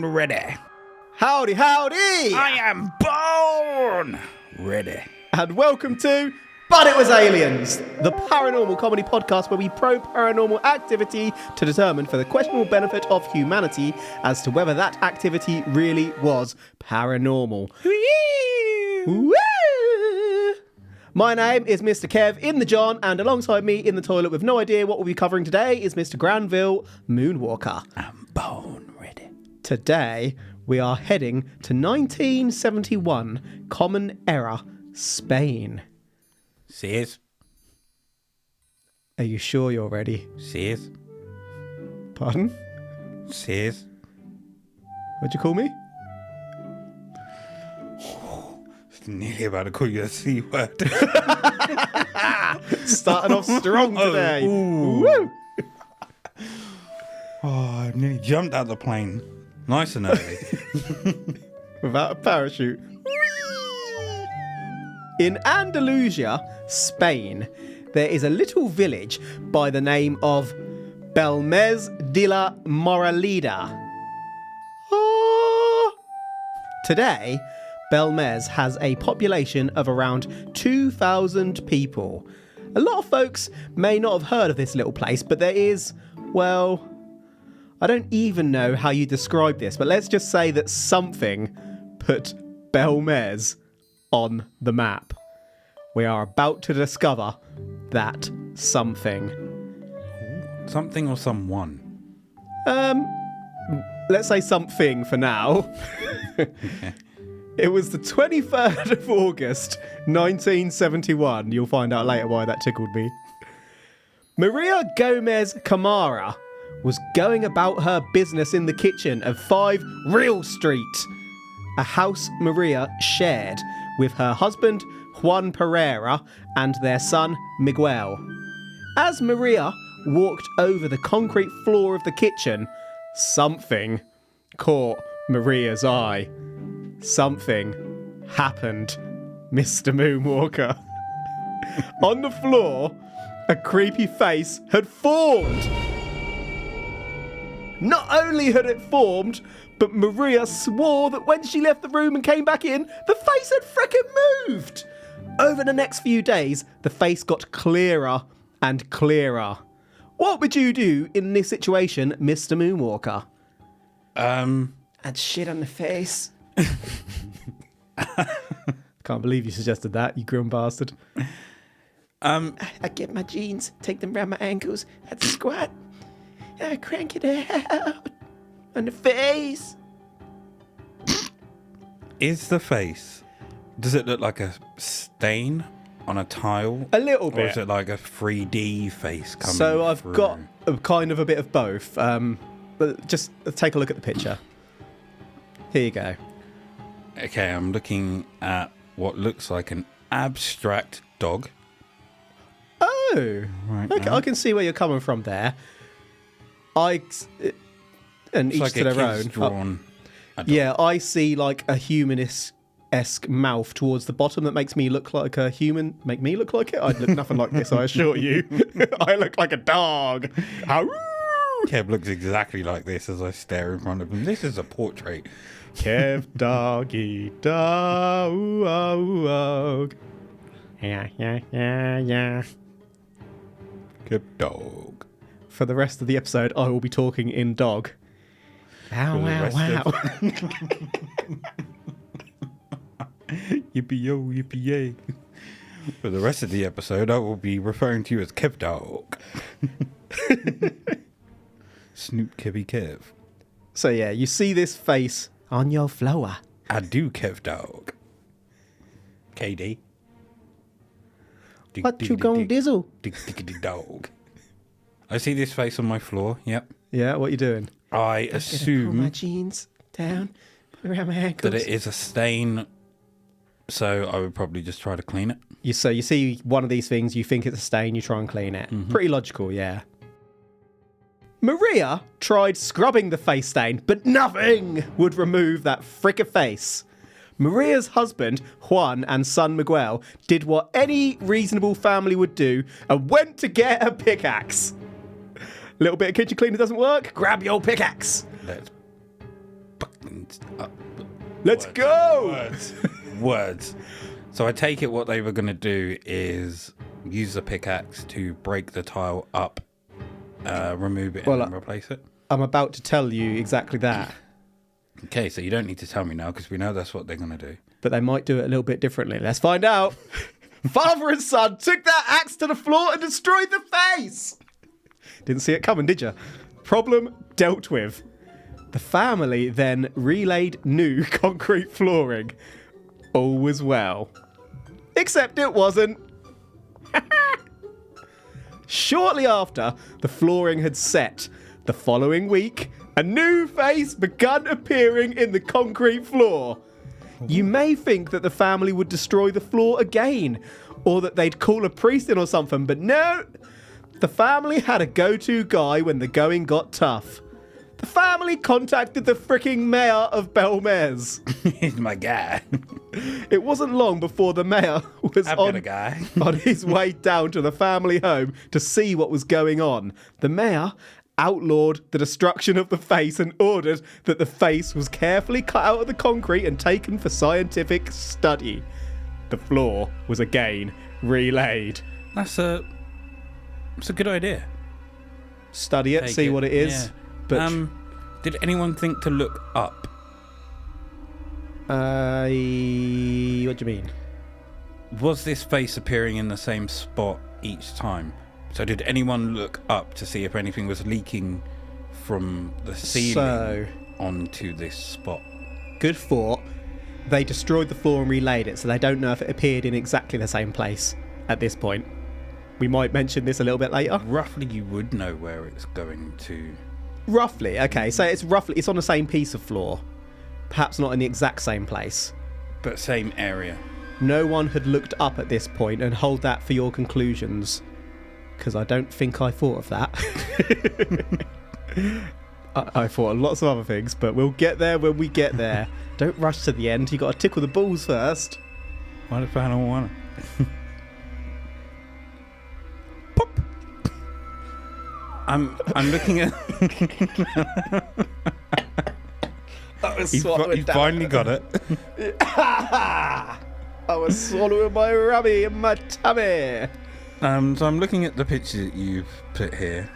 born ready. Howdy, howdy! I am born ready. And welcome to But It Was Aliens, the paranormal comedy podcast where we probe paranormal activity to determine for the questionable benefit of humanity as to whether that activity really was paranormal. Woo! My name is Mr. Kev in the John, and alongside me in the toilet with no idea what we'll be covering today is Mr. Granville Moonwalker. I'm born ready. Today, we are heading to 1971, Common Era, Spain. Sis. Are you sure you're ready? Sis. Pardon? Sis. What'd you call me? Nearly about to call you a C word. Starting off strong today. Ooh. Woo! Oh, I nearly jumped out the plane. Nice and early. Without a parachute. In Andalusia, Spain, there is a little village by the name of Bélmez de La Moraleda. Today, Bélmez has a population of around 2,000 people. A lot of folks may not have heard of this little place, but there is, well, I don't even know how you describe this, but let's just say that something put Bélmez on the map. We are about to discover that something. Something or someone? Let's say something for now. Okay. It was the 23rd of August, 1971. You'll find out later why that tickled me. María Gómez Cámara was going about her business in the kitchen of 5 Real Street, a house Maria shared with her husband, Juan Pereira, and their son, Miguel. As Maria walked over the concrete floor of the kitchen, something caught Maria's eye. Something happened, Mr. Moonwalker. On the floor, a creepy face had formed. Not only had it formed, but Maria swore that when she left the room and came back in, the face had frickin' moved. Over the next few days, the face got clearer and clearer. What would you do in this situation, Mr. Moonwalker? I'd shit on the face. Can't believe you suggested that, you grim bastard. I'd get my jeans, take them round my ankles, I'd squat, I'd crank it out on the face. Is the face, does it look like a stain on a tile? A little Or bit. is it like a 3D face coming So I've through? got a kind of a bit of both. But just take a look at the picture. Here you go. Okay, I'm looking at what looks like an abstract dog. Oh, Right okay, now. I can see where you're coming from there. And It's each like to a their kid's own. drawn. a dog. Yeah, I see like a humanist-esque mouth towards the bottom that makes me look like a human. Make me look like it? I'd look nothing like this, I assure you. I look like a dog. Kev looks exactly like this as I stare in front of him. This is a portrait. Kev doggy dog. Yeah. Kev dog. For the rest of the episode, I will be talking in dog. Wow, For the wow, rest wow. Yippee yo, yippee yay. For the rest of the episode, I will be referring to you as Kev dog. Snoop Kevy Kev. So yeah, you see this face on your floor. I do Kev dog. KD. What you gon' dizzle? Dog. I see this face on my floor. Yep. Yeah, what you doing? I Pull my assume jeans down, put around my ankles. that it is a stain, so I would probably just try to clean it. You see one of these things, you think it's a stain, you try and clean it. Pretty logical, yeah. Maria tried scrubbing the face stain, but nothing would remove that frickin' face. Maria's husband, Juan, and son Miguel did what any reasonable family would do and went to get a pickaxe. Little bit of kitchen cleaner doesn't work? Grab your pickaxe. Let's Let's Words. go! Words. So I take it what they were going to do is use the pickaxe to break the tile up, remove it, and then replace it. I'm about to tell you exactly that. Okay, so you don't need to tell me now because we know that's what they're going to do. But they might do it a little bit differently. Let's find out. Father and son took that axe to the floor and destroyed the face. Didn't see it coming, did you? Problem dealt with. The family then relayed new concrete flooring. All was well. Except it wasn't. Shortly after the flooring had set, the following week, a new face began appearing in the concrete floor. You may think that the family would destroy the floor again, or that they'd call a priest in or something, but no! The family had a go-to guy when the going got tough. The family contacted the freaking mayor of Bélmez. He's my guy. It wasn't long before the mayor was I've got a guy. on his way down to the family home to see what was going on. The mayor outlawed the destruction of the face and ordered that the face was carefully cut out of the concrete and taken for scientific study. The floor was again relaid. It's a good idea. Study it, see what it is. Yeah. But did anyone think to look up? what do you mean? Was this face appearing in the same spot each time? So did anyone look up to see if anything was leaking from the ceiling onto this spot? Good thought. They destroyed the floor and relayed it, so they don't know if it appeared in exactly the same place at this point. We might mention this a little bit later. Roughly, you would know where it's going to. Roughly, okay. So it's on the same piece of floor. Perhaps not in the exact same place. But same area. No one had looked up at this point, and hold that for your conclusions. Because I don't think I thought of that. I thought of lots of other things, but we'll get there when we get there. Don't rush to the end. You got to tickle the balls first. What if I don't want to? Pop. I'm looking at. You finally got it. I was swallowing my rummy in my tummy. So I'm looking at the picture that you've put here,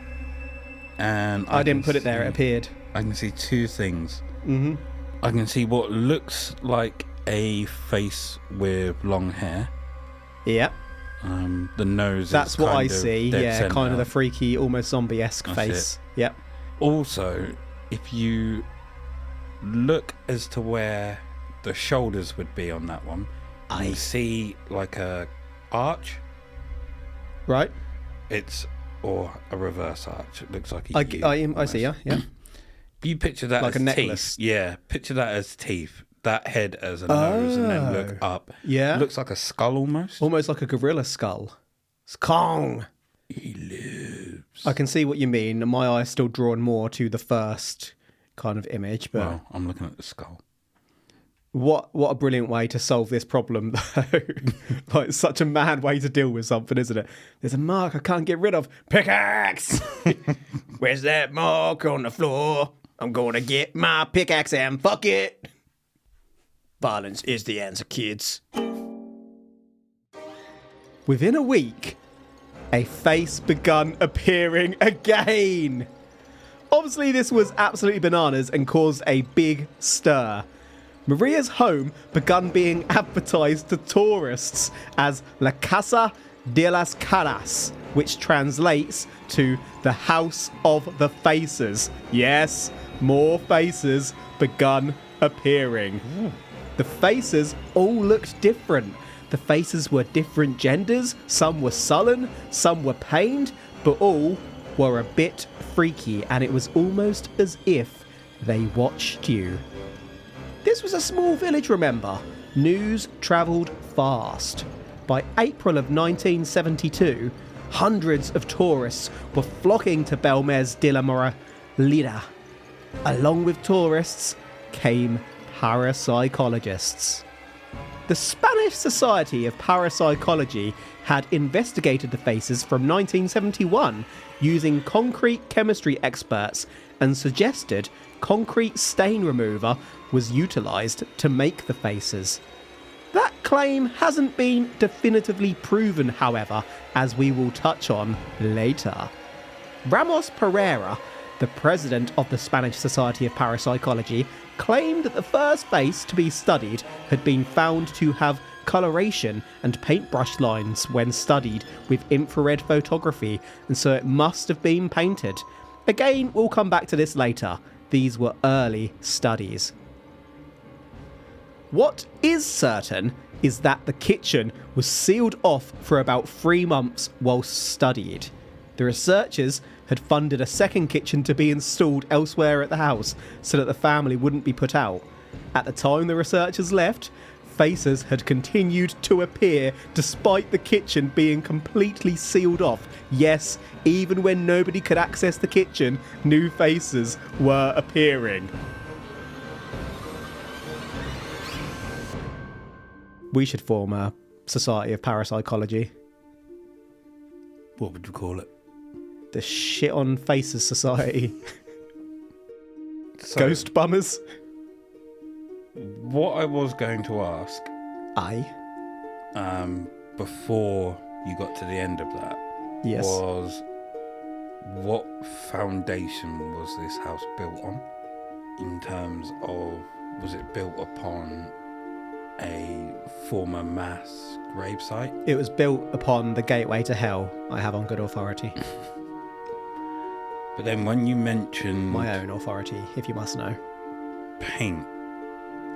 and I didn't put it there. It appeared. I can see two things. Mm-hmm. I can see what looks like a face with long hair. Yeah. The nose. That's what I see. Yeah, center. kind of the freaky, almost zombie-esque face. Yep. Also, if you look as to where the shoulders would be on that one, I see like a arch. Right. Or a reverse arch. It looks like I see, yeah. If you picture that like as a necklace. teeth. Yeah, picture that as teeth. That head as a nose, and then look up. Yeah. It looks like a skull almost. Almost like a gorilla skull. Skong. He lives. I can see what you mean. My eye's still drawn more to the first kind of image, but Well, I'm looking at the skull. what a brilliant way to solve this problem, though. Like, it's such a mad way to deal with something, isn't it? There's a mark I can't get rid of. Pickaxe! Where's that mark on the floor? I'm going to get my pickaxe and fuck it. Violence is the answer, kids. Within a week, a face begun appearing again. Obviously, this was absolutely bananas and caused a big stir. Maria's home begun being advertised to tourists as La Casa de las Caras, which translates to the House of the Faces. Yes, more faces begun appearing. Ooh. The faces all looked different. The faces were different genders. Some were sullen, some were pained, but all were a bit freaky, and it was almost as if they watched you. This was a small village, remember? News travelled fast. By April of 1972, hundreds of tourists were flocking to Bélmez de La Moraleda. Along with tourists came parapsychologists. The Spanish Society of Parapsychology had investigated the faces from 1971 using concrete chemistry experts and suggested concrete stain remover was utilised to make the faces. That claim hasn't been definitively proven, however, as we will touch on later. Ramos Pereira, the president of the Spanish Society of Parapsychology, claimed that the first face to be studied had been found to have coloration and paintbrush lines when studied with infrared photography, and so it must have been painted. Again, we'll come back to this later. These were early studies. What is certain is that the kitchen was sealed off for about 3 months whilst studied. The researchers had funded a second kitchen to be installed elsewhere at the house so that the family wouldn't be put out. At the time the researchers left, faces had continued to appear despite the kitchen being completely sealed off. Yes, even when nobody could access the kitchen, new faces were appearing. We should form a Society of Parapsychology. What would you call it? The Shit on Faces Society. So, Ghost Bummers. What I was going to ask, Aye. before you got to the end of that, Yes. was what foundation was this house built on? In terms of, was it built upon a former mass gravesite? It was built upon the gateway to hell, I have on good authority. But then when you mentioned My own authority, if you must know. paint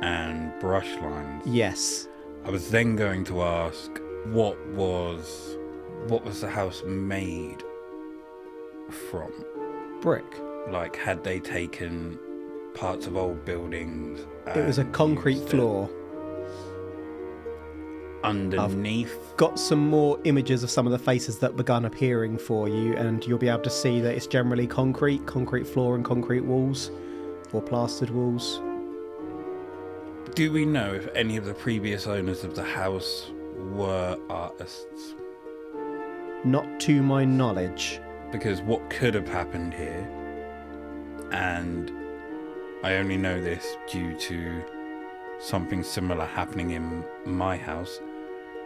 and brush lines, Yes. I was then going to ask what was the house made from? Brick. Like, had they taken parts of old buildings? It was a and concrete used it floor. underneath? Got some more images of some of the faces that begun appearing for you, and you'll be able to see that it's generally concrete floor and concrete walls, or plastered walls. Do we know if any of the previous owners of the house were artists? Not to my knowledge. Because what could have happened here, and I only know this due to something similar happening in my house,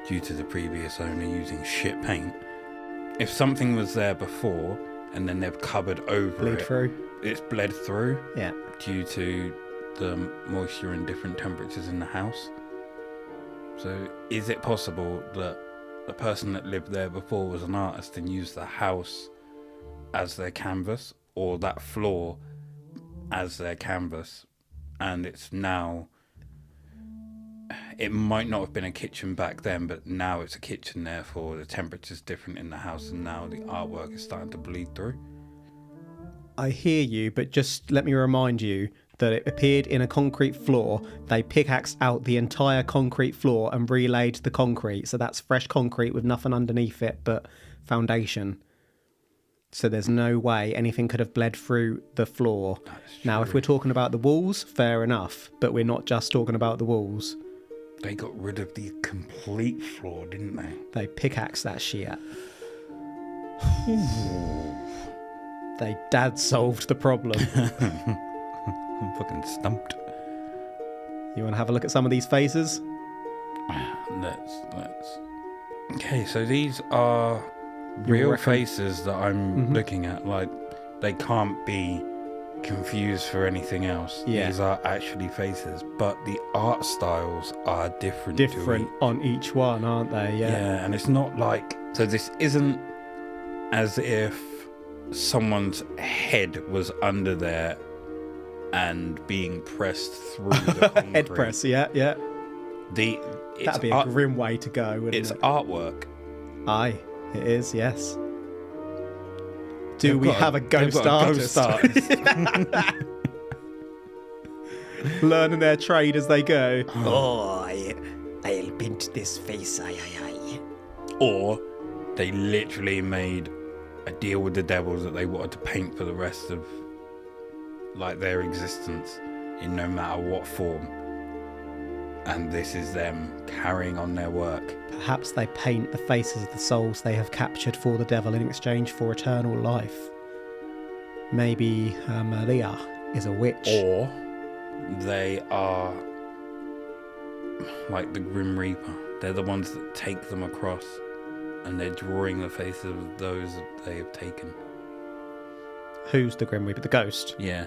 due to the previous owner using shit paint. If something was there before and then they've covered over Bleed it, through. it's bled through Yeah. due to the moisture and different temperatures in the house. So is it possible that the person that lived there before was an artist and used the house as their canvas, or that floor as their canvas, and it's now, it might not have been a kitchen back then, but now it's a kitchen, therefore the temperature's different in the house, and now the artwork is starting to bleed through? I hear you, but just let me remind you that it appeared in a concrete floor. They pickaxed out the entire concrete floor and relaid the concrete. So that's fresh concrete with nothing underneath it but foundation. So there's no way anything could have bled through the floor. Now, if we're talking about the walls, fair enough. But we're not just talking about the walls. They got rid of the complete floor, didn't they? They pickaxed that shit. They dad solved the problem. I'm fucking stumped. You want to have a look at some of these faces? Let's. Okay, so these are real faces that I'm looking at. Like, they can't be confused for anything else. Yeah. These are actually faces, but the art styles are different On each one, aren't they? Yeah, and it's not like, so this isn't as if someone's head was under there and being pressed through the concrete. Head press, yeah. That'd be a grim way to go, wouldn't it's it? artwork. Aye, it is, yes. Do we have a ghost artist? Learning their trade as they go. Oh, I'll paint this face, aye. Or they literally made a deal with the devil that they wanted to paint for the rest of, like, their existence in no matter what form. and this is them carrying on their work. Perhaps they paint the faces of the souls they have captured for the devil in exchange for eternal life. Maybe Maria is a witch. Or they are like the Grim Reaper. They're the ones that take them across, and they're drawing the faces of those that they have taken. Who's the Grim Reaper? The ghost? Yeah,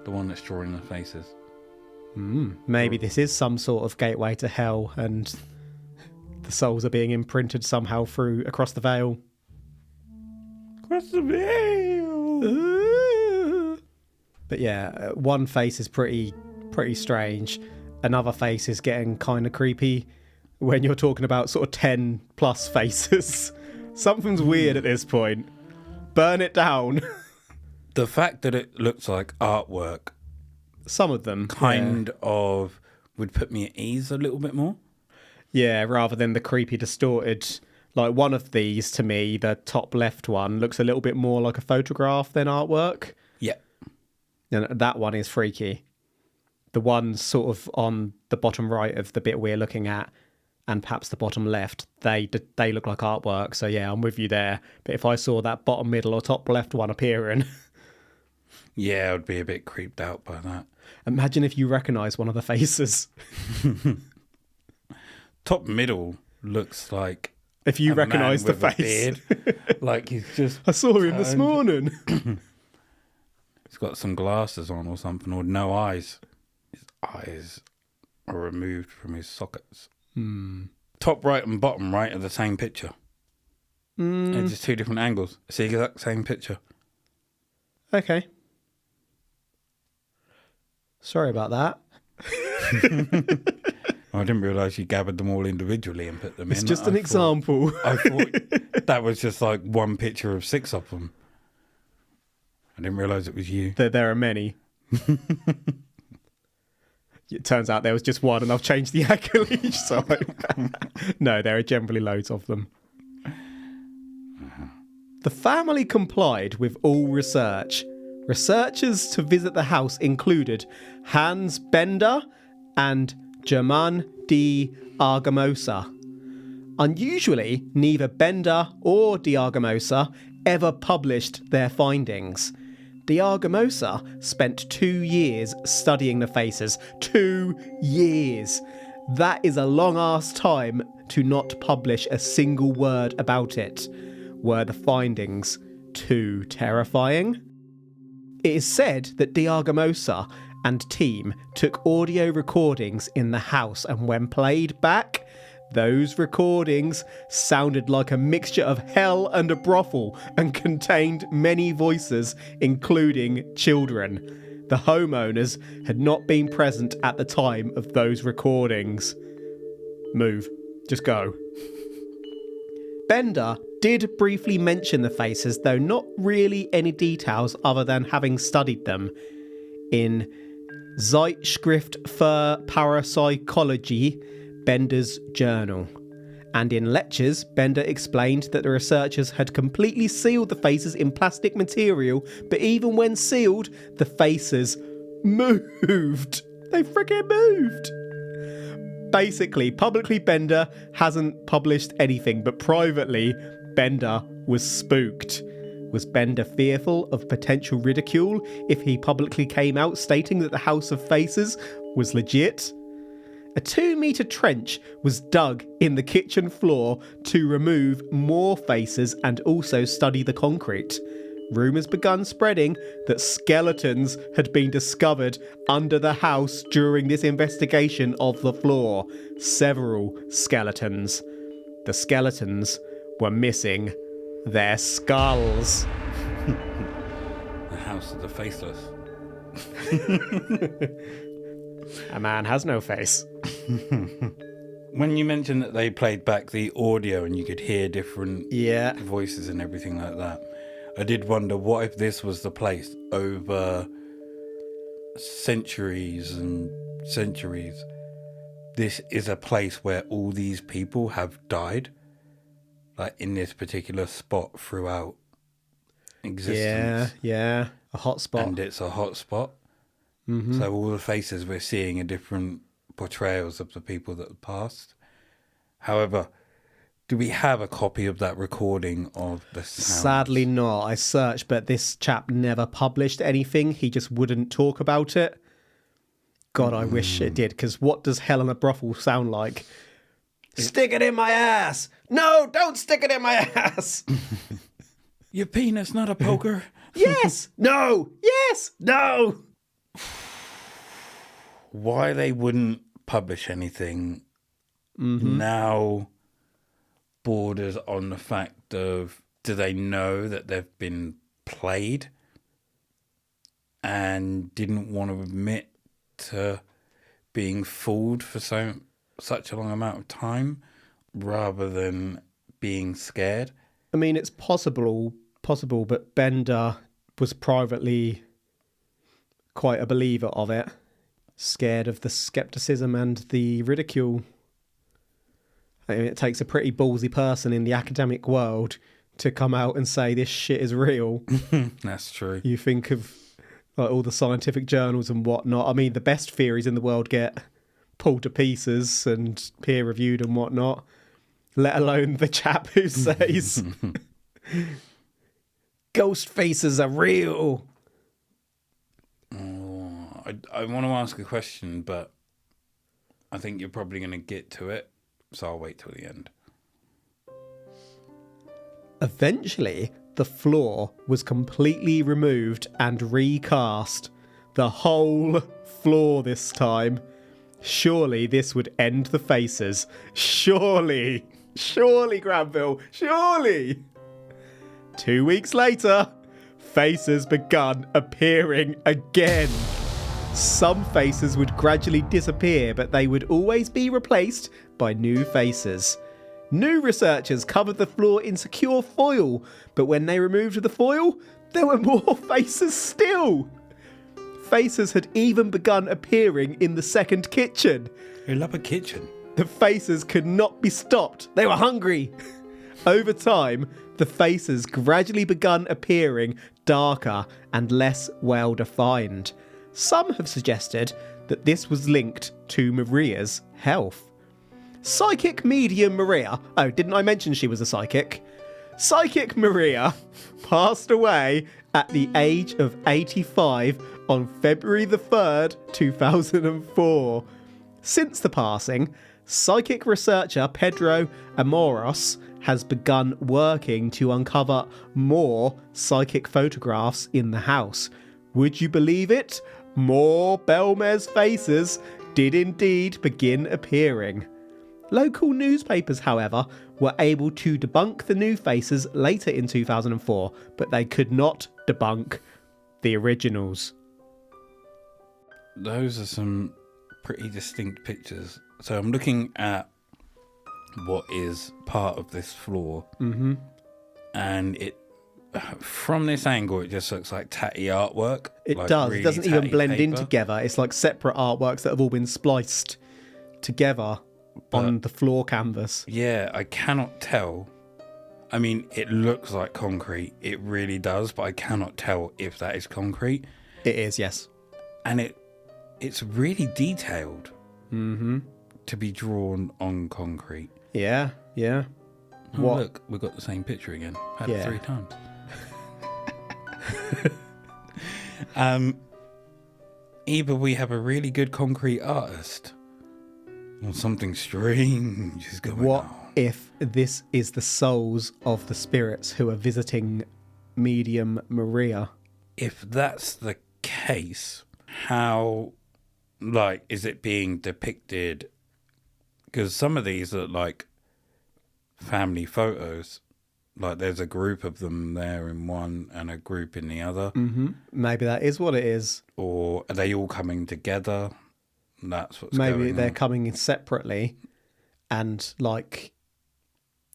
the one that's drawing the faces. Maybe this is some sort of gateway to hell, and the souls are being imprinted somehow through across the veil. Across the veil! But yeah, one face is pretty strange. Another face is getting kind of creepy when you're talking about sort of 10 plus faces. Something's weird at this point. Burn it down. The fact that it looks like artwork Some of them kind of would put me at ease a little bit more. Yeah, rather than the creepy distorted. Like one of these, to me, the top left one, looks a little bit more like a photograph than artwork. Yeah. And that one is freaky. The one sort of on the bottom right of the bit we're looking at, and perhaps the bottom left, they look like artwork. So yeah, I'm with you there. But if I saw that bottom middle or top left one appearing... Yeah, I would be a bit creeped out by that. Imagine if you recognise one of the faces. Top middle looks like... If you recognise the face. Beard. Like he's just... I saw him this morning. He's got some glasses on or something, or no eyes. His eyes are removed from his sockets. Top right and bottom right are the same picture. It's just two different angles. It's the exact same picture. Okay. Sorry about that. I didn't realise you gathered them all individually and put them in. It's just an example. I thought that was just like one picture of 6 of them. I didn't realise it was you. There are many. It turns out there was just one and I've changed the angle each time. No, there are generally loads of them. The family complied with all research. Researchers to visit the house included Hans Bender and German de Argamosa. Unusually, neither Bender or de Argamosa ever published their findings. De Argamosa spent 2 years studying the faces. 2 years! That is a long-ass time to not publish a single word about it. Were the findings too terrifying? It is said that de Argamosa and team took audio recordings in the house, and when played back, those recordings sounded like a mixture of hell and a brothel and contained many voices, including children. The homeowners had not been present at the time of those recordings. Move. Just go. Bender did briefly mention the faces, though not really any details other than having studied them. In Zeitschrift für Parapsychologie, Bender's journal. And in lectures, Bender explained that the researchers had completely sealed the faces in plastic material, but even when sealed, the faces moved. They freaking moved. Basically, publicly Bender hasn't published anything, but privately, Bender was spooked. Was Bender fearful of potential ridicule if he publicly came out stating that the House of Faces was legit? A 2-metre trench was dug in the kitchen floor to remove more faces and also study the concrete. Rumours begun spreading that skeletons had been discovered under the house during this investigation of the floor. Several skeletons. The skeletons were missing their skulls. The house of the faceless. A man has no face. When you mentioned that they played back the audio and you could hear different voices and everything like that, I did wonder, what if this was the place over centuries and centuries? This is a place where all these people have died, like in this particular spot throughout existence. Yeah, a hot spot. And it's a hot spot. Mm-hmm. So all the faces we're seeing are different portrayals of the people that have passed. However, do we have a copy of that recording of the sounds? Sadly not. I searched, but this chap never published anything. He just wouldn't talk about it. God, I wish it did, because what does hell in a brothel sound like? Stick it in my ass! No, don't stick it in my ass! Your penis, not a poker. Yes! No! Yes! No! Why they wouldn't publish anything now borders on the fact of, do they know that they've been played and didn't want to admit to being fooled for such a long amount of time rather than being scared? I mean, it's possible, but Bender was privately quite a believer of it, scared of the skepticism and the ridicule. I mean, it takes a pretty ballsy person in the academic world to come out and say this shit is real. That's true. You think of like all the scientific journals and whatnot. I mean, the best theories in the world get pulled to pieces and peer reviewed and whatnot, let alone the chap who says ghost faces are real. I want to ask a question, but I think you're probably going to get to it, so I'll wait till the end. Eventually, the floor was completely removed and recast. The whole floor this time. Surely this would end the faces. Surely. Surely, Granville. Surely. 2 weeks later, faces begun appearing again. Some faces would gradually disappear, but they would always be replaced by new faces. New researchers covered the floor in secure foil, but when they removed the foil, there were more faces still. Faces had even begun appearing in the second kitchen. You love a kitchen. The faces could not be stopped. They were hungry. Over time, the faces gradually begun appearing darker and less well-defined. Some have suggested that this was linked to Maria's health. Psychic medium Maria, oh, didn't I mention she was a psychic? Psychic Maria passed away at the age of 85 on February the 3rd, 2004. Since the passing, psychic researcher Pedro Amoros has begun working to uncover more psychic photographs in the house. Would you believe it? More Bélmez faces did indeed begin appearing. Local newspapers, however, were able to debunk the new faces later in 2004, but they could not debunk the originals. Those are some pretty distinct pictures. So I'm looking at what is part of this floor, and it, from this angle, it just looks like tatty artwork. It like does. really It doesn't even tatty blend in paper. together. It's like separate artworks that have all been spliced together on the floor canvas. Yeah, I cannot tell. I mean, it looks like concrete. It really does, but I cannot tell if that is concrete. It is, yes. And it's really detailed to be drawn on concrete. Yeah, yeah. Oh, What? look, we've got the same picture again. Had it Yeah. 3 times. Either we have a really good concrete artist or something strange is going What on. if this is the souls of the spirits who are visiting medium Maria? If that's the case, how, like, is it being depicted? Because some of these are like family photos. Like, there's a group of them there in one and a group in the other. Maybe that is what it is. Or are they all coming together? That's what's Maybe going they're on. coming in separately, and like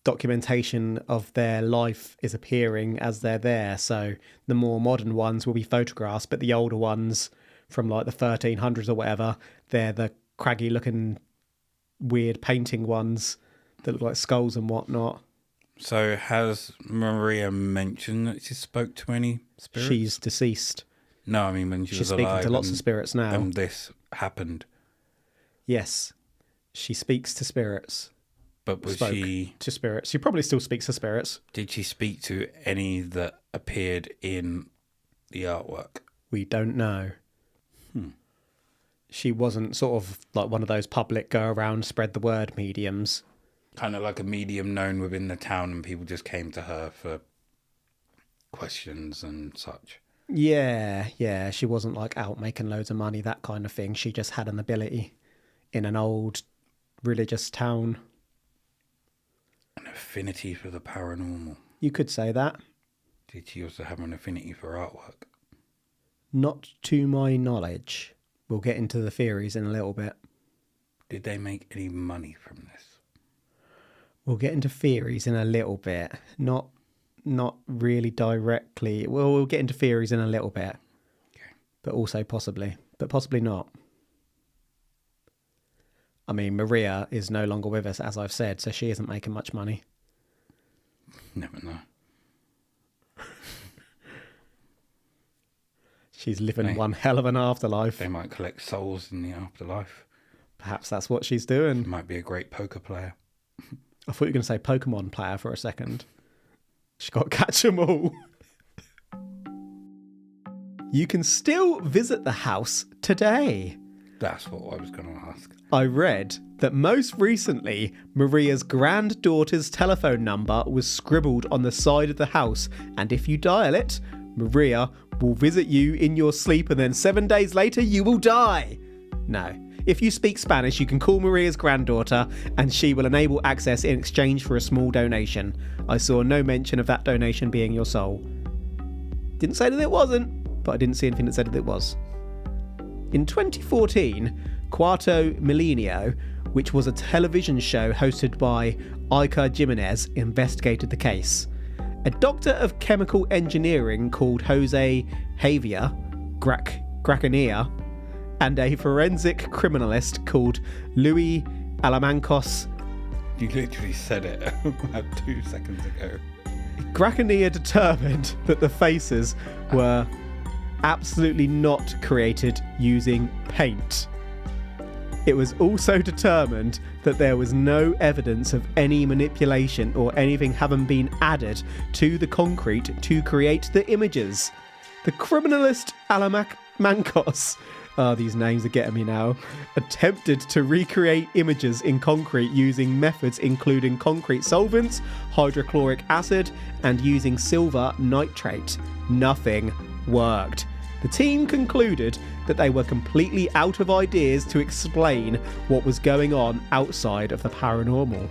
documentation of their life is appearing as they're there. So the more modern ones will be photographs, but the older ones from like the 1300s or whatever, they're the craggy looking weird painting ones that look like skulls and whatnot. So has Maria mentioned that she spoke to any spirits? She's deceased. No, I mean when she She's was speaking alive. to lots of spirits now. And this happened. Yes. She speaks to spirits. But was Spoke she... to spirits. She probably still speaks to spirits. Did she speak to any that appeared in the artwork? We don't know. She wasn't sort of like one of those public go around, spread the word mediums. Kind of like a medium known within the town and people just came to her for questions and such. Yeah. She wasn't like out making loads of money, that kind of thing. She just had an ability in an old religious town. An affinity for the paranormal. You could say that. Did she also have an affinity for artwork? Not to my knowledge. We'll get into the theories in a little bit. Did they make any money from this? We'll get into theories in a little bit. Not really directly. Well, we'll get into theories in a little bit. Okay. But also possibly. But possibly not. I mean, Maria is no longer with us, as I've said, so she isn't making much money. Never know. She's living one hell of an afterlife. They might collect souls in the afterlife. Perhaps that's what she's doing. She might be a great poker player. I thought you were going to say Pokemon player for a second. She got to catch them all. You can still visit the house today. That's what I was going to ask. I read that most recently, Maria's granddaughter's telephone number was scribbled on the side of the house, and if you dial it, Maria will visit you in your sleep and then 7 days later you will die. No. If you speak Spanish, you can call Maria's granddaughter and she will enable access in exchange for a small donation. I saw no mention of that donation being your soul. Didn't say that it wasn't, but I didn't see anything that said that it was. In 2014, Cuarto Milenio, which was a television show hosted by Iker Jimenez, investigated the case. A doctor of chemical engineering called Jose Javier Gracanilla and a forensic criminalist called Luis Alamancos. You literally said it about 2 seconds ago. Gracanilla determined that the faces were absolutely not created using paint. It was also determined that there was no evidence of any manipulation or anything having been added to the concrete to create the images. The criminalist Alamancos, these names are getting me now, attempted to recreate images in concrete using methods including concrete solvents, hydrochloric acid, and using silver nitrate. Nothing worked. The team concluded that they were completely out of ideas to explain what was going on outside of the paranormal.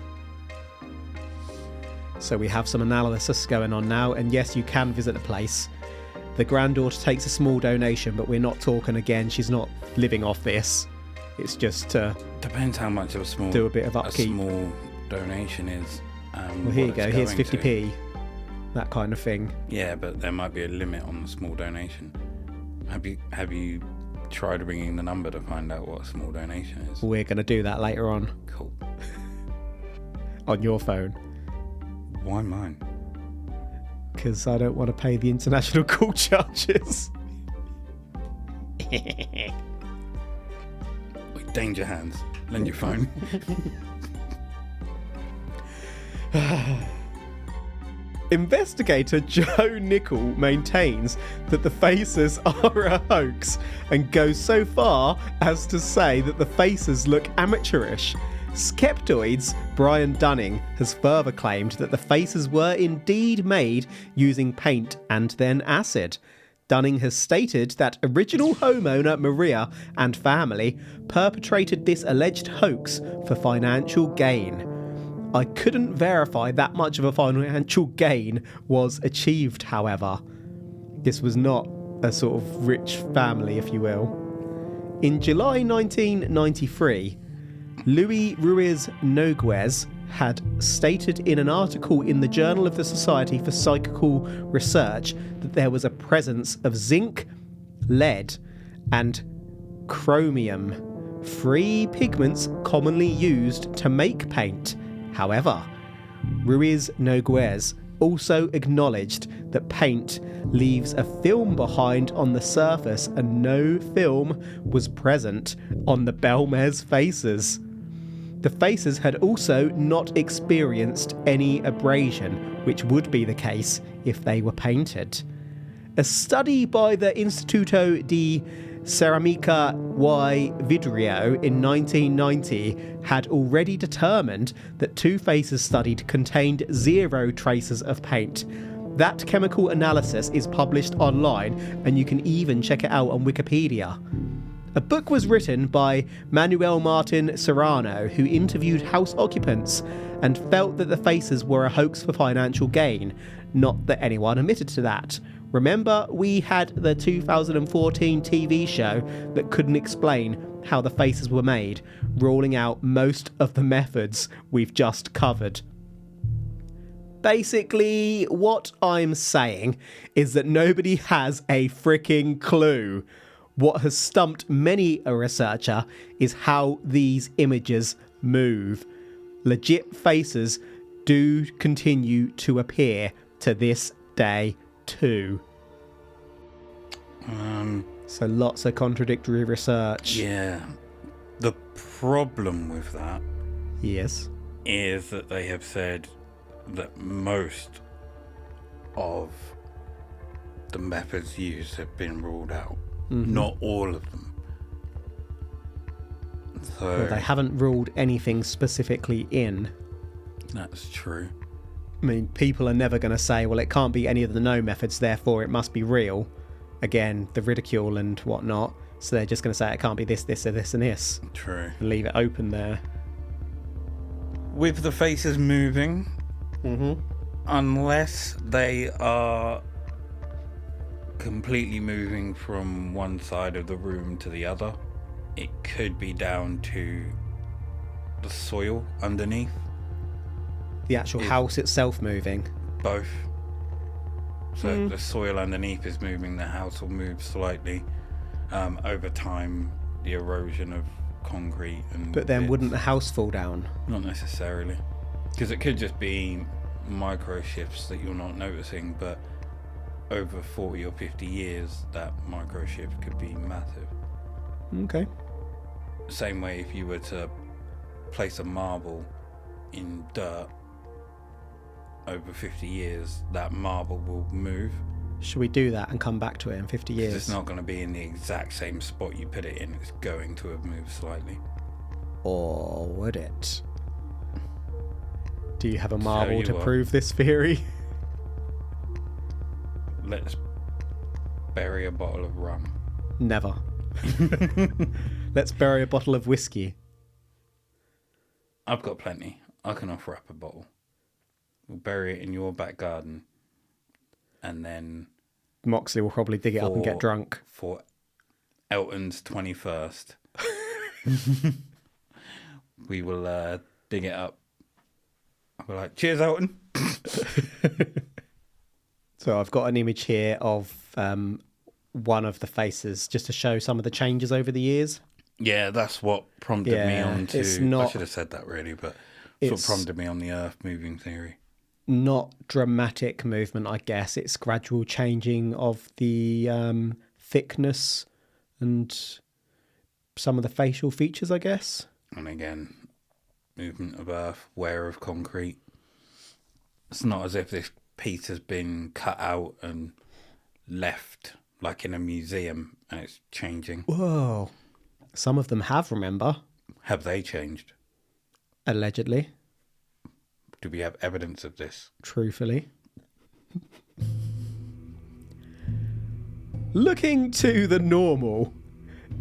So we have some analysis going on now, and yes, you can visit the place. The granddaughter takes a small donation, but we're not talking again, she's not living off this. It's just to Depends how much of a small do a bit of upkeep. A small donation is. Well, here you go, here's 50p. That kind of thing. Yeah, but there might be a limit on the small donation. Have you tried ringing the number to find out what a small donation is? We're going to do that later on. Cool. On your phone. Why mine? Because I don't want to pay the international call charges. Wait, danger hands. Lend your phone. Investigator Joe Nickel maintains that the faces are a hoax and goes so far as to say that the faces look amateurish. Skeptoids Brian Dunning has further claimed that the faces were indeed made using paint and then acid. Dunning has stated that original homeowner Maria and family perpetrated this alleged hoax for financial gain. I couldn't verify that much of a financial gain was achieved, however. This was not a sort of rich family, if you will. In July 1993, Luis Ruiz Noguez had stated in an article in the Journal of the Society for Psychical Research that there was a presence of zinc, lead, and chromium, three pigments commonly used to make paint. However, Ruiz Noguez also acknowledged that paint leaves a film behind on the surface, and no film was present on the Bélmez faces. The faces had also not experienced any abrasion, which would be the case if they were painted. A study by the Instituto de Ceramica y Vidrio in 1990 had already determined that 2 faces studied contained 0 traces of paint. That chemical analysis is published online, and you can even check it out on Wikipedia. A book was written by Manuel Martin Serrano, who interviewed house occupants and felt that the faces were a hoax for financial gain. Not that anyone admitted to that. Remember, we had the 2014 TV show that couldn't explain how the faces were made, ruling out most of the methods we've just covered. Basically, what I'm saying is that nobody has a freaking clue. What has stumped many a researcher is how these images move. Legit faces do continue to appear to this day too. So lots of contradictory research. Yeah. The problem with that Yes. is that they have said that most of the methods used have been ruled out. Not all of them. So Well, they haven't ruled anything specifically in. that's true. I mean, people are never going to say, well, it can't be any of the no methods, therefore it must be real. Again, the ridicule and whatnot. So they're just going to say it can't be this, this, or this, and this. True. And leave it open there. With the faces moving, unless they are completely moving from one side of the room to the other, it could be down to the soil underneath. The actual house itself moving. Both. So the soil underneath is moving, the house will move slightly. Over time, the erosion of concrete and But then bits. wouldn't the house fall down? Not necessarily, because it could just be micro shifts that you're not noticing, but over 40 or 50 years that micro shift could be massive. Okay. Same way if you were to place a marble in dirt over 50 years, that marble will move. Should we do that and come back to it in 50 years? It's not going to be in the exact same spot you put it in, it's going to have moved slightly. Or would it? Do you have a marble you to what. prove this theory? Let's bury a bottle of rum. Never. Let's bury a bottle of whiskey. I've got plenty. I can offer up a bottle. We'll bury it in your back garden, and then Moxley will probably dig it up and get drunk. for Elton's 21st. We will dig it up. I'll be like, cheers, Elton. So I've got an image here of one of the faces, just to show some of the changes over the years. Yeah, that's what prompted me Yeah, on to... it's not- I should have said that really, but it's what It's- prompted me on the Earth moving theory. Not dramatic movement, I guess. It's gradual changing of the thickness and some of the facial features, I guess. And again, movement of Earth, wear of concrete. It's not as if this piece has been cut out and left like in a museum and it's changing. Whoa. Some of them have, remember? Have they changed? Allegedly. Do we have evidence of this? Truthfully. Looking to the normal.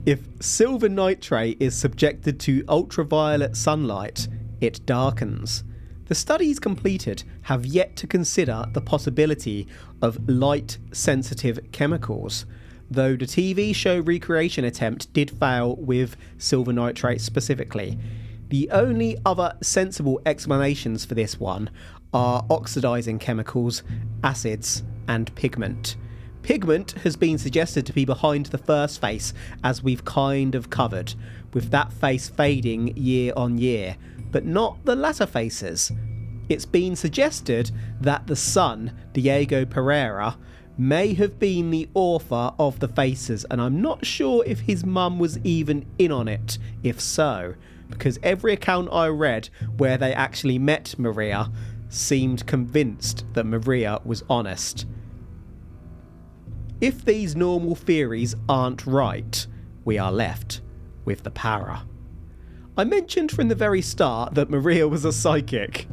If silver nitrate is subjected to ultraviolet sunlight, it darkens. The studies completed have yet to consider the possibility of light-sensitive chemicals, though the TV show recreation attempt did fail with silver nitrate specifically. The only other sensible explanations for this one are oxidizing chemicals, acids, and pigment. Pigment has been suggested to be behind the first face, as we've kind of covered, with that face fading year on year, but not the latter faces. It's been suggested that the son, Diego Pereira, may have been the author of the faces, and I'm not sure if his mum was even in on it, if so, because every account I read where they actually met Maria seemed convinced that Maria was honest. If these normal theories aren't right, we are left with the para. I mentioned from the very start that Maria was a psychic.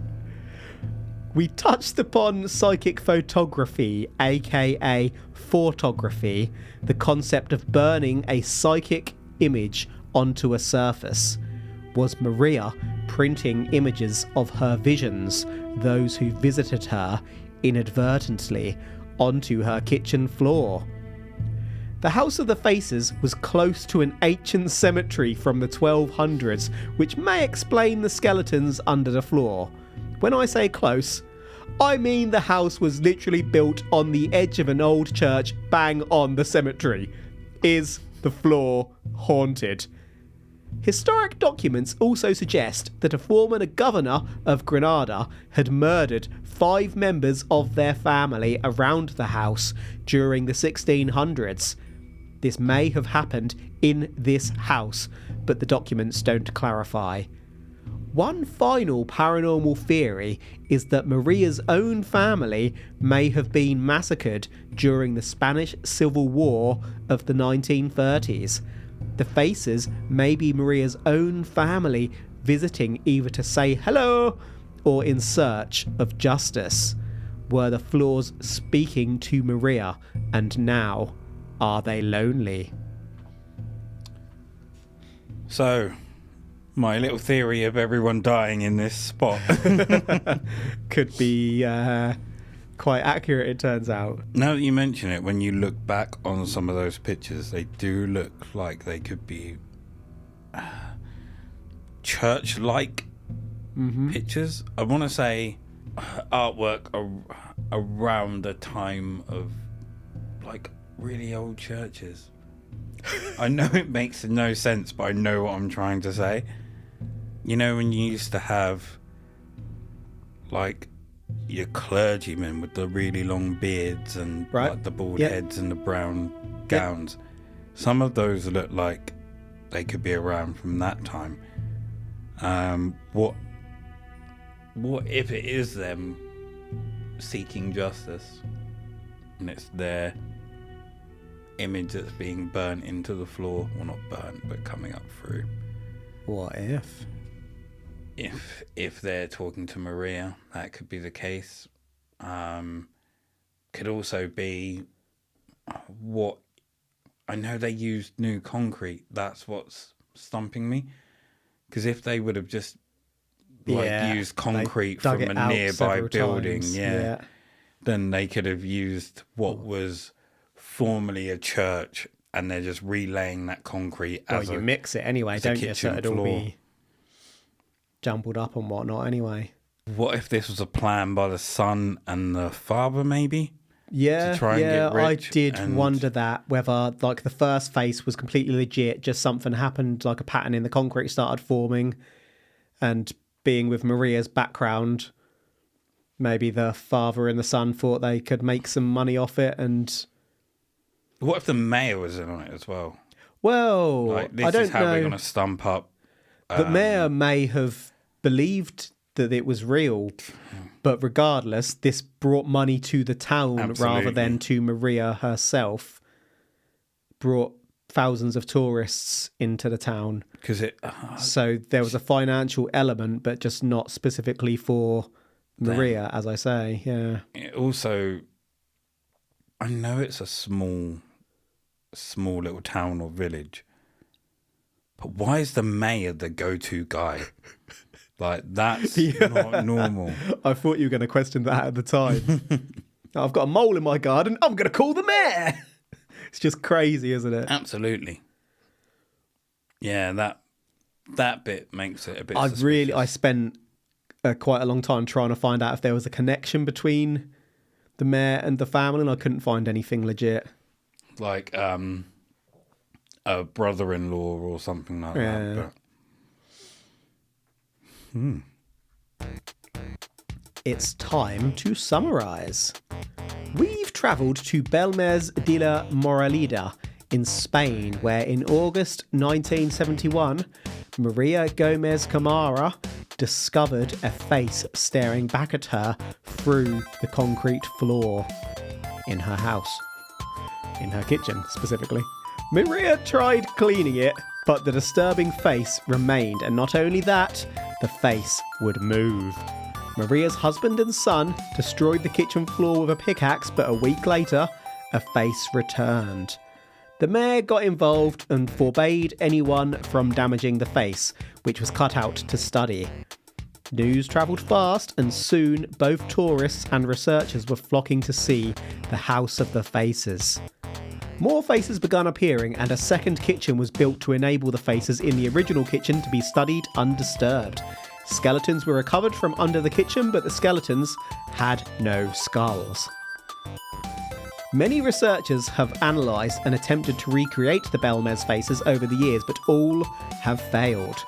We touched upon psychic photography, aka photography, the concept of burning a psychic image onto a surface. Was Maria printing images of her visions, those who visited her inadvertently, onto her kitchen floor? The House of the Faces was close to an ancient cemetery from the 1200s, which may explain the skeletons under the floor. When I say close, I mean the house was literally built on the edge of an old church bang on the cemetery. Is the floor haunted? Historic documents also suggest that a former governor of Granada had murdered 5 members of their family around the house during the 1600s. This may have happened in this house, but the documents don't clarify. One final paranormal theory is that Maria's own family may have been massacred during the Spanish Civil War of the 1930s. The faces may be Maria's own family visiting either to say hello or in search of justice. Were the floors speaking to Maria, and now are they lonely? So, my little theory of everyone dying in this spot Could be quite accurate, it turns out. Now that you mention it, when you look back on some of those pictures, they do look like they could be church-like pictures. I want to say artwork around the time of like really old churches. I know it makes no sense, but I know what I'm trying to say. You know, when you used to have like your clergymen with the really long beards and like the bald heads and the brown gowns. Some of those look like they could be around from that time. What if it is them seeking justice and it's their image that's being burnt into the floor? Well, not burnt, but coming up through. What if? If they're talking to Maria, that could be the case. Could also be what I know they used new concrete. That's what's stumping me. Because if they would have just used concrete from a nearby building, then they could have used what was formerly a church, and they're just relaying that concrete as you mix it anyway, don't you? So it'd all be jumbled up and whatnot anyway. What if this was a plan by the son and the father, maybe? Yeah, to try and get rich? I did wonder that, whether like the first face was completely legit, just something happened, like a pattern in the concrete started forming, and being with Maria's background, maybe the father and the son thought they could make some money off it. And what if the mayor was in on it as well? Well, like, this I don't is how know. we're going to stump up. The mayor may have believed that it was real, but regardless, this brought money to the town rather than to Maria herself. Brought thousands of tourists into the town. So there was a financial element, but just not specifically for Maria, as I say. Yeah. It also, I know it's a small little town or village, but why is the mayor the go-to guy? Like, that's not normal. I thought you were going to question that at the time. I've got a mole in my garden. I'm going to call the mayor. It's just crazy, isn't it? Absolutely. Yeah, that bit makes it a bit suspicious. I spent quite a long time trying to find out if there was a connection between the mayor and the family, and I couldn't find anything legit. Like a brother-in-law or something like that. But... it's time to summarise. We've travelled to Bélmez de La Moraleda in Spain, where in August 1971, María Gómez Cámara discovered a face staring back at her through the concrete floor in her house. In her kitchen, specifically. Maria tried cleaning it, but the disturbing face remained, and not only that, the face would move. Maria's husband and son destroyed the kitchen floor with a pickaxe, but a week later, a face returned. The mayor got involved and forbade anyone from damaging the face, which was cut out to study. News travelled fast, and soon both tourists and researchers were flocking to see the House of the Faces. More faces began appearing, and a second kitchen was built to enable the faces in the original kitchen to be studied undisturbed. Skeletons were recovered from under the kitchen, but the skeletons had no skulls. Many researchers have analysed and attempted to recreate the Bélmez faces over the years, but all have failed.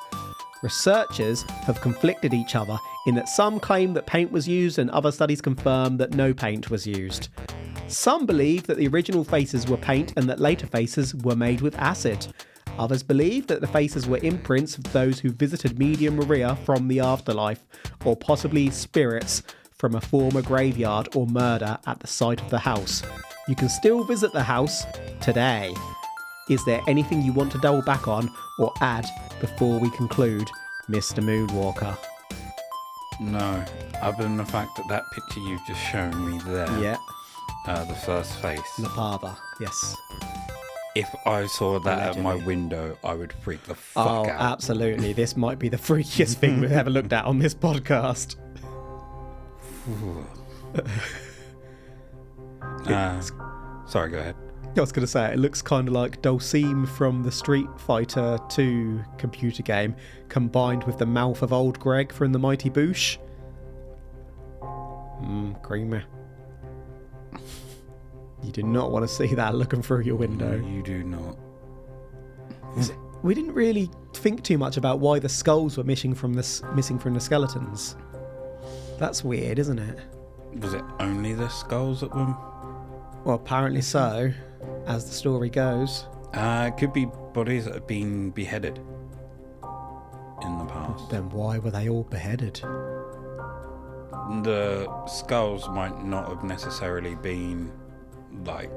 Researchers have conflicted each other in that some claim that paint was used and other studies confirm that no paint was used. Some believe that the original faces were paint and that later faces were made with acid. Others believe that the faces were imprints of those who visited Medium Maria from the afterlife, or possibly spirits from a former graveyard or murder at the site of the house. You can still visit the house today. Is there anything you want to double back on or add before we conclude, Mr. Moonwalker? No, other than the fact that that picture you've just shown me there, Yeah, the first face, Napava, yes. if I saw that at my Allegedly. window, I would freak the fuck Oh, out. absolutely. This might be the freakiest thing we've ever looked at on this podcast. Sorry, go ahead. I was going to say, it looks kind of like Dulcime from the Street Fighter 2 computer game, combined with the mouth of old Greg from the Mighty Boosh. Creamy. You do not want to see that looking through your window. No, you do not. We didn't really think too much about why the skulls were missing from the skeletons. That's weird, isn't it? Was it only the skulls that were? Well, apparently so, as the story goes. It could be bodies that have been beheaded in the past. Then why were they all beheaded? The skulls might not have necessarily been like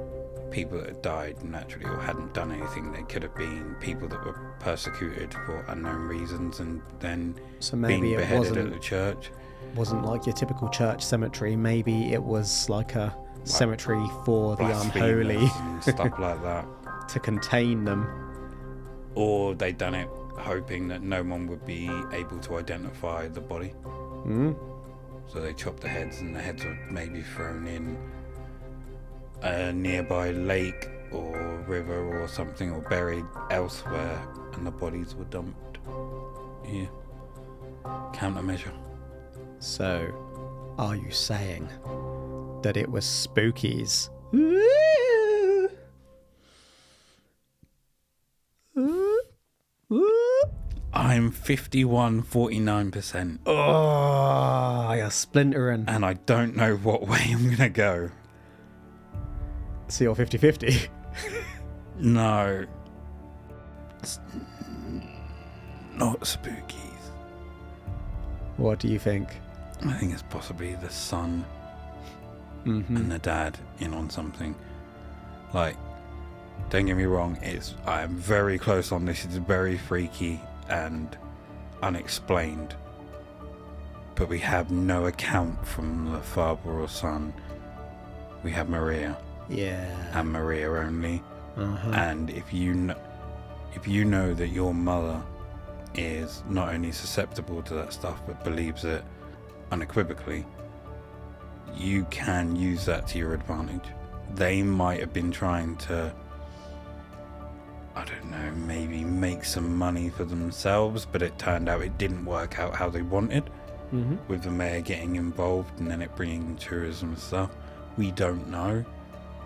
people that had died naturally or hadn't done anything. They could have been people that were persecuted for unknown reasons and then So maybe being it beheaded at the church. wasn't like your typical church cemetery. Maybe it was like a cemetery for the unholy Blasphemers and stuff like that. to contain them. Or they'd done it hoping that no one would be able to identify the body. So they chopped the heads, and the heads were maybe thrown in a nearby lake or river or something, or buried elsewhere, and the bodies were dumped here. Countermeasure. So, are you saying that it was spookies? I'm 51.49%, Oh, you're splintering. and I don't know what way I'm gonna go. So you're 50-50. No, it's not spookies. What do you think? I think it's possibly the son and the dad in on something. Like, don't get me wrong, I am very close on this. It's very freaky and unexplained, but we have no account from the father or son. We have Maria, Yeah. and Maria only. Uh-huh. And if you know that your mother is not only susceptible to that stuff but believes it unequivocally, you can use that to your advantage. They might have been trying to, I don't know, maybe make some money for themselves, but it turned out it didn't work out how they wanted, with the mayor getting involved and then it bringing tourism stuff. We don't know.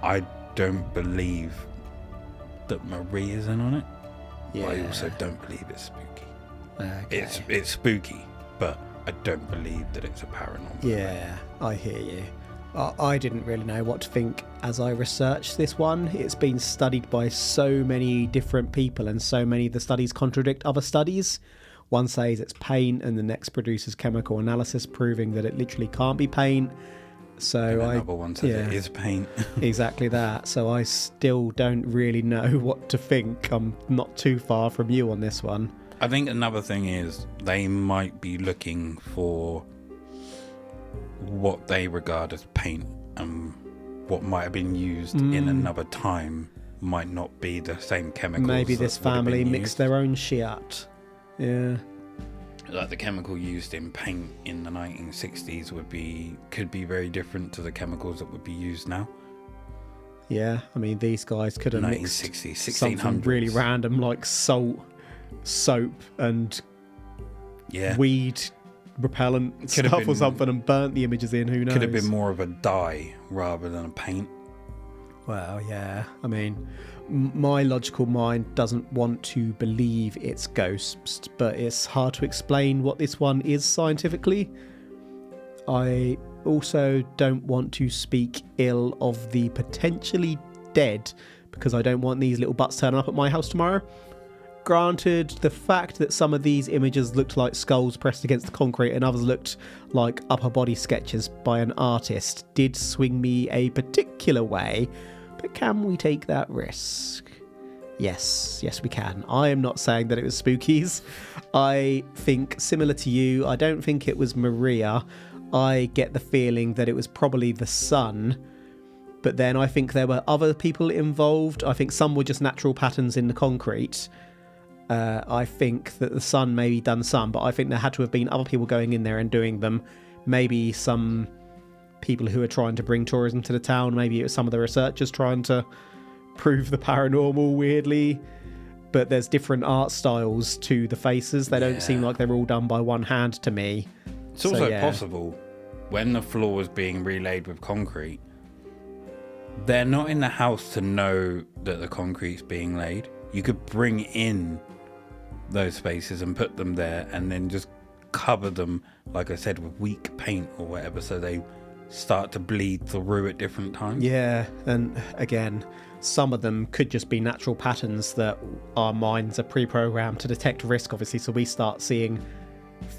I don't believe that Maria's in on it. Yeah. But I also don't believe it's spooky. Okay. It's spooky, but I don't believe that it's a paranormal. Yeah, I hear you. I didn't really know what to think as I researched this one. It's been studied by so many different people, and so many of the studies contradict other studies. One says it's paint, and the next produces chemical analysis proving that it literally can't be paint. So and another one says it is paint. Exactly that. So I still don't really know what to think. I'm not too far from you on this one. I think another thing is they might be looking for what they regard as paint, and what might have been used in another time might not be the same chemicals. Maybe this family mixed their own shit. Yeah. Like the chemical used in paint in the 1960s could be very different to the chemicals that would be used now. Yeah, I mean, these guys could have mixed 1600s. something really random like salt, soap, and weed repellent stuff or something, and burnt the images in. Who knows? Could have been more of a dye rather than a paint. Well, yeah. I mean, my logical mind doesn't want to believe it's ghosts, but it's hard to explain what this one is scientifically. I also don't want to speak ill of the potentially dead, because I don't want these little butts turning up at my house tomorrow. Granted, the fact that some of these images looked like skulls pressed against the concrete and others looked like upper body sketches by an artist did swing me a particular way, but can we take that risk? Yes, we can. I am not saying that it was spookies. I think, similar to you, I don't think it was Maria. I get the feeling that it was probably the sun. But then I think there were other people involved. I think some were just natural patterns in the concrete. I think that the sun maybe done some, but I think there had to have been other people going in there and doing them. Maybe some people who are trying to bring tourism to the town. Maybe it was some of the researchers trying to prove the paranormal weirdly. But there's different art styles to the faces. They don't seem like they're all done by one hand to me. It's also possible when the floor is being relaid with concrete, they're not in the house to know that the concrete's being laid. You could bring in those spaces and put them there, and then just cover them, like I said, with weak paint or whatever, so they start to bleed through at different times. Yeah, and again, some of them could just be natural patterns that our minds are pre-programmed to detect risk, obviously, so we start seeing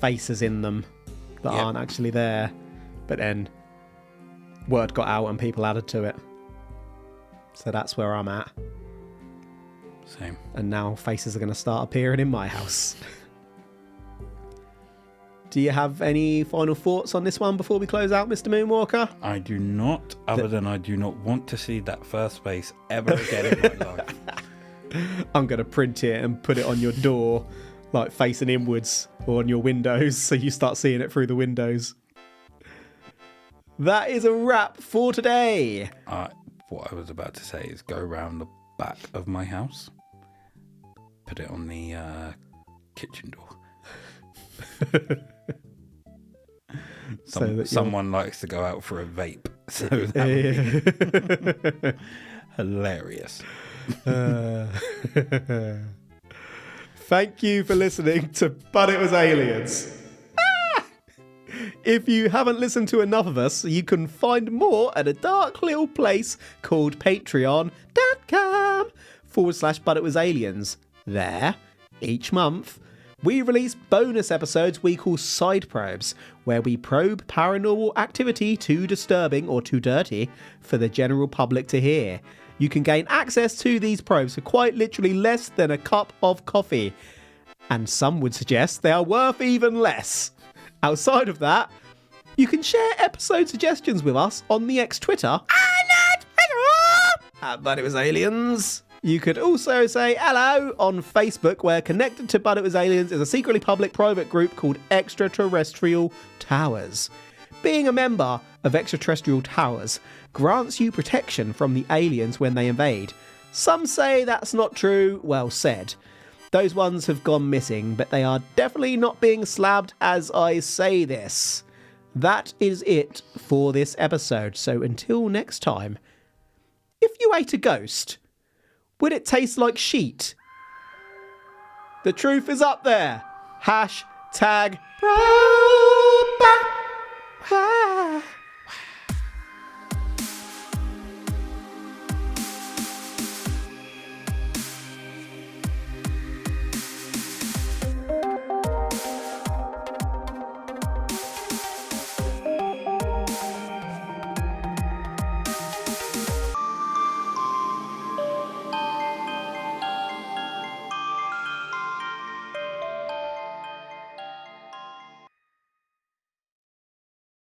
faces in them that aren't actually there. But then word got out and people added to it. So that's where I'm at. Same. And now faces are going to start appearing in my house. Do you have any final thoughts on this one before we close out, Mr. Moonwalker? I do not, other than I do not want to see that first face ever again in my life. I'm going to print it and put it on your door, like facing inwards, or on your windows, so you start seeing it through the windows. That is a wrap for today. What I was about to say is go around the back of my house, put it on the kitchen door. Someone likes to go out for a vape, so that would be hilarious. Thank you for listening to But It Was Aliens. If you haven't listened to enough of us, you can find more at a dark little place called patreon.com/But It Was Aliens. There, each month, we release bonus episodes we call Side Probes, where we probe paranormal activity too disturbing or too dirty for the general public to hear. You can gain access to these probes for quite literally less than a cup of coffee. And some would suggest they are worth even less. Outside of that, you can share episode suggestions with us on the Twitter at But It Was Aliens. You could also say hello on Facebook, where connected to But It Was Aliens is a secretly public private group called Extraterrestrial Towers. Being a member of Extraterrestrial Towers grants you protection from the aliens when they invade. Some say that's not true. Well said. Those ones have gone missing, but they are definitely not being slabbed as I say this. That is it for this episode. So until next time, if you ate a ghost, would it taste like sheet? The truth is up there. #Pride.